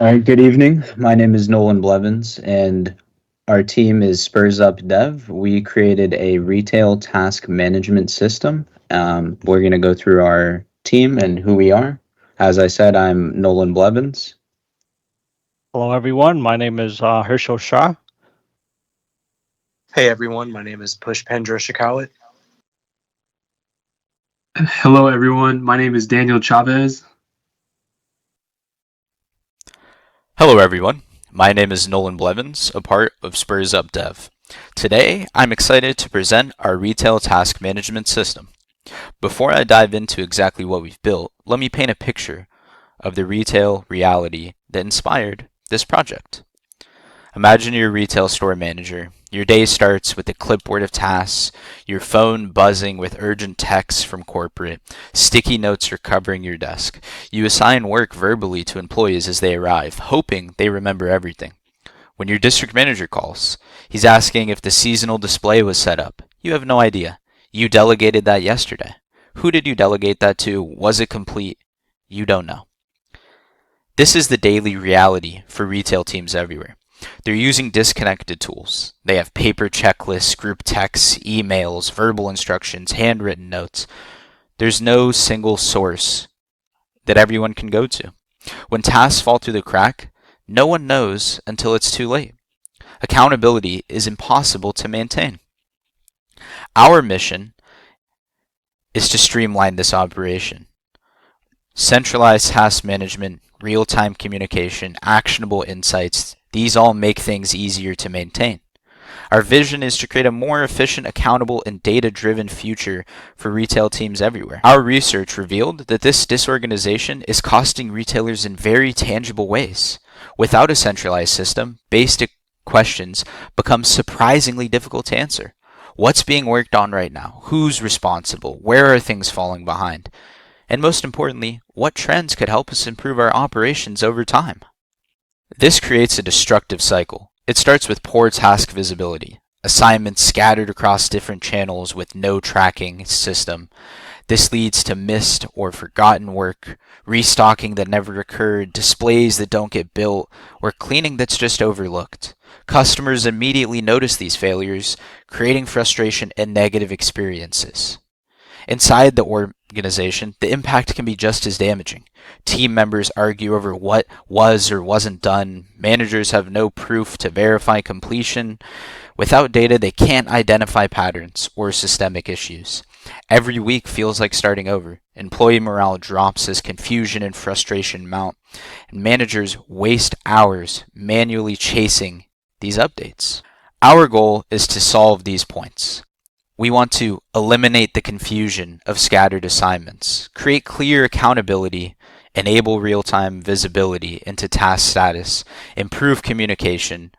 All right, good evening. My name is Nolan Blevins, and our team is Spurs Up Dev. We created a retail task management system. We're going to go through our team and who we are. As I said, I'm Nolan Blevins. Hello, everyone. My name is Herschel Shah. Hey everyone, my name is Pushpendra Shekawat. Hello, everyone. My name is Daniel Chavez. Hello everyone, my name is Nolan Blevins, a part of Spurs Up Dev. Today, I'm excited to present our retail task management system. Before I dive into exactly what we've built, let me paint a picture of the retail reality that inspired this project. Imagine you're a retail store manager. Your day starts with a clipboard of tasks, your phone buzzing with urgent texts from corporate, sticky notes are covering your desk. You assign work verbally to employees as they arrive, hoping they remember everything. When your district manager calls, he's asking if the seasonal display was set up. You have no idea. You delegated that yesterday. Who did you delegate that to? Was it complete? You don't know. This is the daily reality for retail teams everywhere. They're using disconnected tools. They have paper checklists, group texts, emails, verbal instructions, handwritten notes. There's no single source that everyone can go to. When tasks fall through the crack, no one knows until it's too late. Accountability is impossible to maintain. Our mission is to streamline this operation. Centralized task management, real-time communication, actionable insights, these all make things easier to maintain. Our vision is to create a more efficient, accountable, and data-driven future for retail teams everywhere. Our research revealed that this disorganization is costing retailers in very tangible ways. Without a centralized system, basic questions become surprisingly difficult to answer. What's being worked on right now? Who's responsible? Where are things falling behind? And most importantly, what trends could help us improve our operations over time? This creates a destructive cycle. It starts with poor task visibility, assignments scattered across different channels with no tracking system. This leads to missed or forgotten work, restocking that never occurred, displays that don't get built, or cleaning that's just overlooked. Customers immediately notice these failures, creating frustration and negative experiences. Inside the organization, the impact can be just as damaging. Team members argue over what was or wasn't done. Managers have no proof to verify completion. Without data, they can't identify patterns or systemic issues. Every week feels like starting over. Employee morale drops as confusion and frustration mount, and managers waste hours manually chasing these updates. Our goal is to solve these points. We want to eliminate the confusion of scattered assignments, create clear accountability, enable real-time visibility into task status, improve communication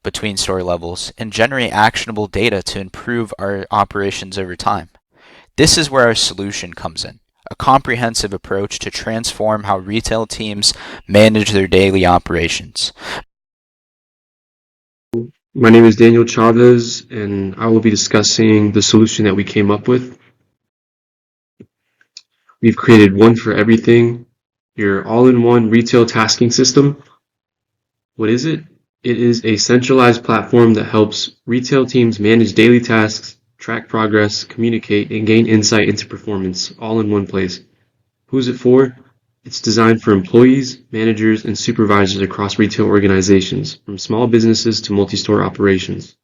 between store levels, and generate actionable data to improve our operations over time. This is where our solution comes in, a comprehensive approach to transform how retail teams manage their daily operations. My name is Daniel Chavez, and I will be discussing the solution that we came up with. We've created One for Everything, your all-in-one retail tasking system. What is it? It is a centralized platform that helps retail teams manage daily tasks, track progress, communicate, and gain insight into performance, all in one place. Who's it for? It's designed for employees, managers, and supervisors across retail organizations, from small businesses to multi-store operations.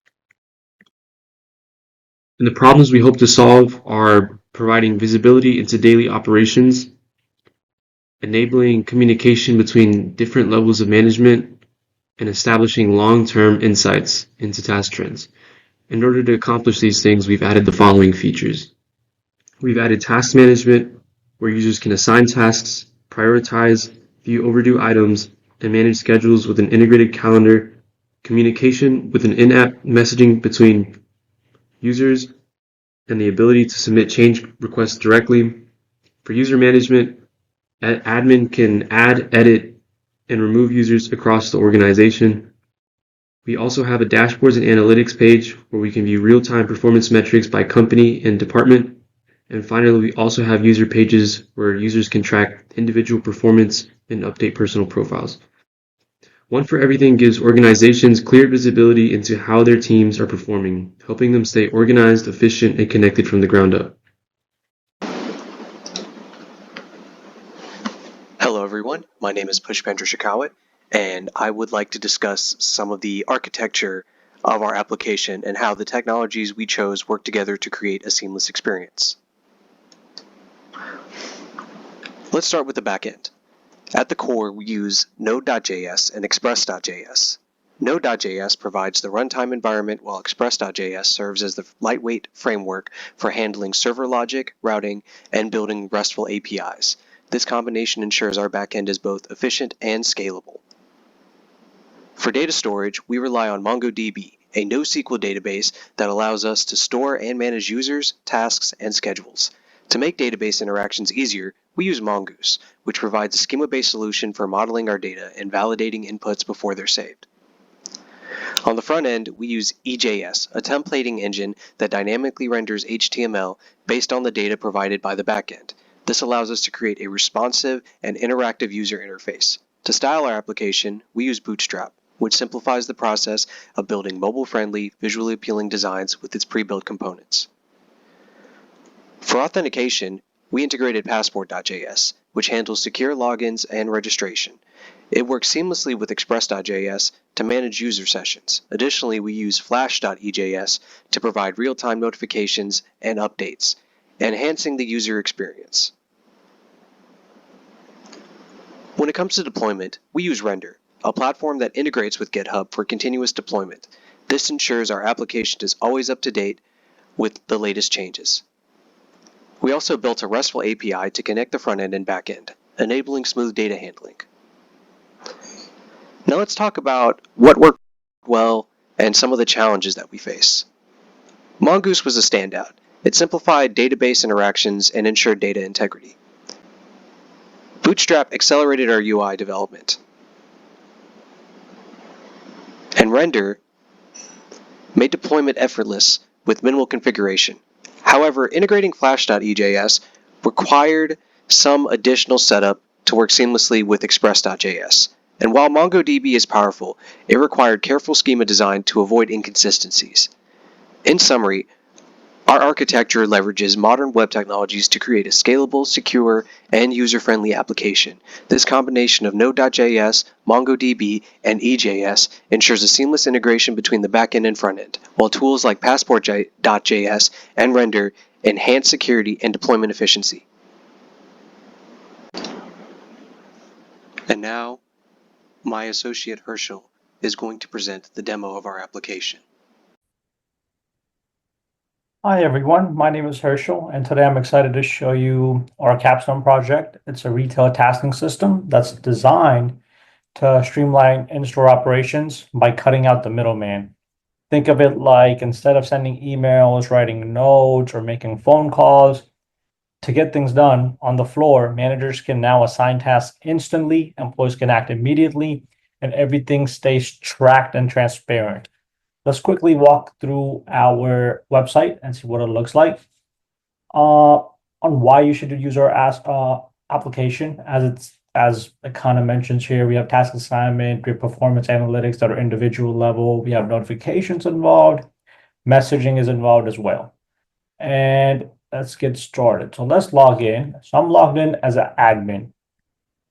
And the problems we hope to solve are providing visibility into daily operations, enabling communication between different levels of management, and establishing long-term insights into task trends. In order to accomplish these things, we've added the following features. We've added task management, where users can assign tasks, prioritize, view overdue items, and manage schedules with an integrated calendar, communication with an in-app messaging between users, and the ability to submit change requests directly. For user management, admin can add, edit, and remove users across the organization. We also have a dashboards and analytics page where we can view real-time performance metrics by company and department. And finally, we also have user pages where users can track individual performance and update personal profiles. One for Everything gives organizations clear visibility into how their teams are performing, helping them stay organized, efficient, and connected from the ground up. Hello, everyone. My name is Pushpendra Shekhawat, and I would like to discuss some of the architecture of our application and how the technologies we chose work together to create a seamless experience. Let's start with the backend. At the core, we use Node.js and Express.js. Node.js provides the runtime environment, while Express.js serves as the lightweight framework for handling server logic, routing, and building RESTful APIs. This combination ensures our backend is both efficient and scalable. For data storage, we rely on MongoDB, a NoSQL database that allows us to store and manage users, tasks, and schedules. To make database interactions easier, we use Mongoose, which provides a schema-based solution for modeling our data and validating inputs before they're saved. On the front end, we use EJS, a templating engine that dynamically renders HTML based on the data provided by the backend. This allows us to create a responsive and interactive user interface. To style our application, we use Bootstrap, which simplifies the process of building mobile-friendly, visually appealing designs with its pre-built components. For authentication, we integrated Passport.js, which handles secure logins and registration. It works seamlessly with Express.js to manage user sessions. Additionally, we use Flash.ejs to provide real-time notifications and updates, enhancing the user experience. When it comes to deployment, we use Render, a platform that integrates with GitHub for continuous deployment. This ensures our application is always up to date with the latest changes. We also built a RESTful API to connect the front end and back end, enabling smooth data handling. Now let's talk about what worked well and some of the challenges that we face. Mongoose was a standout. It simplified database interactions and ensured data integrity. Bootstrap accelerated our UI development. And Render made deployment effortless with minimal configuration. However, integrating Flash.ejs required some additional setup to work seamlessly with Express.js. And while MongoDB is powerful, it required careful schema design to avoid inconsistencies. In summary, our architecture leverages modern web technologies to create a scalable, secure, and user-friendly application. This combination of Node.js, MongoDB, and EJS ensures a seamless integration between the backend and frontend, while tools like Passport.js and Render enhance security and deployment efficiency. And now, my associate Herschel is going to present the demo of our application. Hi everyone, my name is Herschel, and today I'm excited to show you our Capstone project. It's a retail tasking system that's designed to streamline in-store operations by cutting out the middleman. Think of it like instead of sending emails, writing notes, or making phone calls, to get things done on the floor, managers can now assign tasks instantly, employees can act immediately, and everything stays tracked and transparent. Let's quickly walk through our website and see what it looks like. On why you should use our application, as it kind of mentions here, we have task assignment, we have performance analytics that are individual level, we have notifications involved, messaging is involved as well. And let's get started. So let's log in. So I'm logged in as an admin.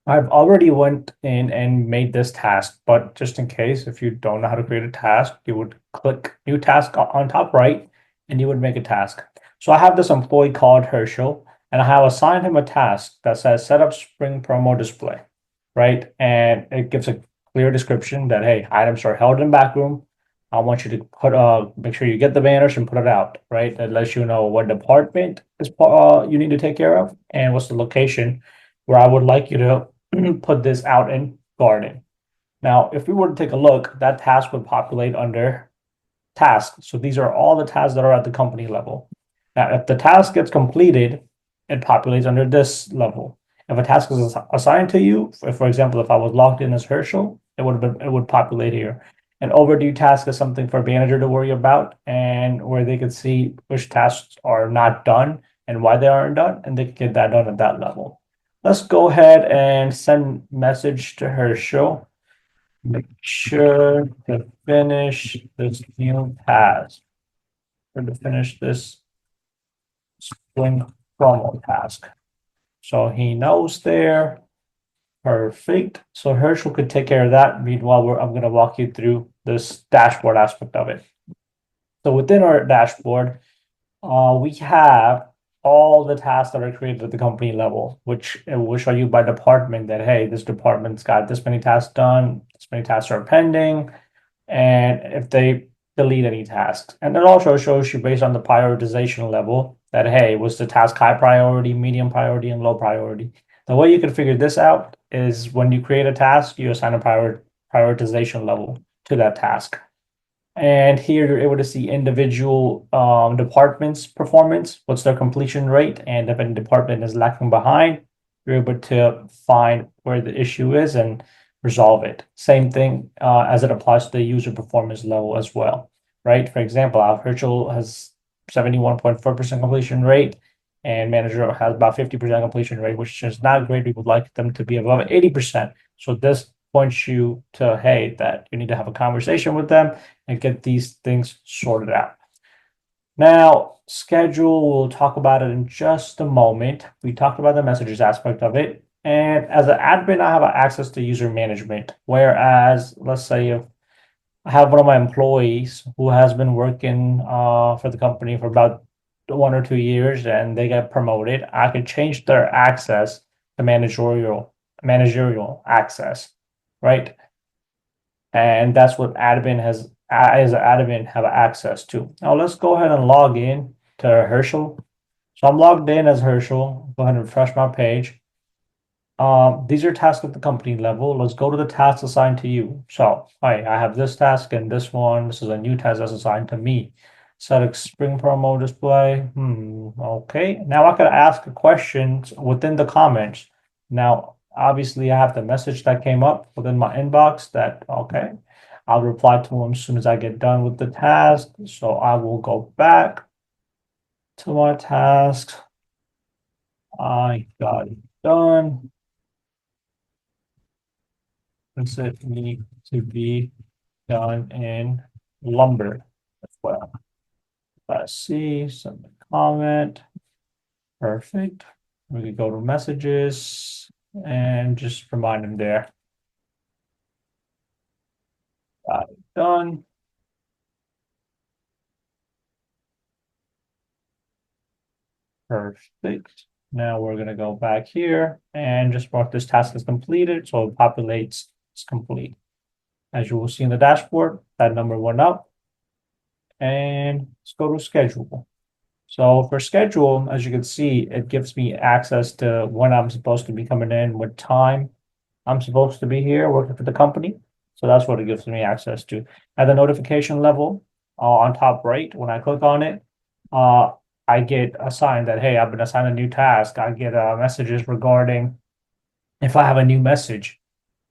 I've already went in and made this task, but just in case, if you don't know how to create a task, you would click new task on top right, and you would make a task. So I have this employee called Herschel, and I have assigned him a task that says set up Spring Promo display, right? And it gives a clear description that, hey, items are held in backroom. I want you to put make sure you get the banners and put it out, right? That lets you know what department is you need to take care of and what's the location where I would like you to put this out in Garden. Now, if we were to take a look, that task would populate under tasks. So these are all the tasks that are at the company level. Now, if the task gets completed, it populates under this level. If a task is assigned to you, for example, if I was logged in as Herschel, it would populate here. An overdue task is something for a manager to worry about, and where they can see which tasks are not done and why they aren't done, and they can get that done at that level. Let's go ahead and send message to Herschel. make sure to finish this new task. Or to finish this Spring promo task. So he knows there. Perfect. So Herschel could take care of that. Meanwhile, I'm going to walk you through this dashboard aspect of it. So within our dashboard, we have all the tasks that are created at the company level, which it will show you by department that, hey, this department's got this many tasks done, this many tasks are pending, and if they delete any tasks. And it also shows you based on the prioritization level that, hey, was the task high priority, medium priority, and low priority. The way you can figure this out is when you create a task, you assign a prioritization level to that task. And here you're able to see individual departments' performance, what's their completion rate, and if any department is lacking behind, you're able to find where the issue is and resolve it. Same thing as it applies to the user performance level as well, right? For example, Herschel has 71.4% completion rate, and manager has about 50% completion rate, which is not great. We would like them to be above 80%. So this points you to, hey, that you need to have a conversation with them and get these things sorted out. Now, schedule, we'll talk about it in just a moment. We talked about the messages aspect of it. And as an admin, I have access to user management. Whereas, let's say if I have one of my employees who has been working for the company for about 1 or 2 years and they get promoted, I can change their access to managerial access, right? And that's what admin has as an admin have access to. Now let's go ahead and log in to Herschel. So I'm logged in as Herschel. Go ahead and refresh my page. These are tasks at the company level. Let's go to the tasks assigned to you. So, I have this task and this one. This is a new task that's assigned to me. Set Spring promo display. Okay. Now I could ask a question within the comments. Now, obviously, I have the message that came up within my inbox that, okay, I'll reply to them as soon as I get done with the task. So I will go back to my task. I got it done. Does it need to be done in Lumber as well? Let's see, send a comment. Perfect. We can go to messages and just remind them there. Got it done. Perfect. Now we're going to go back here and just mark this task as completed. So it populates it's complete. As you will see in the dashboard, that number went up. And let's go to schedule. So for schedule, as you can see, it gives me access to when I'm supposed to be coming in, what time I'm supposed to be here working for the company. So that's what it gives me access to. At the notification level, on top right, when I click on it, I get assigned that, hey, I've been assigned a new task. I get messages regarding if I have a new message,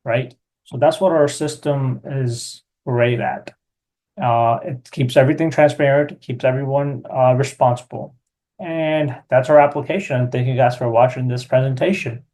right? So that's what our system is great at. It keeps everything transparent, keeps everyone responsible. And that's our application. Thank you guys for watching this presentation.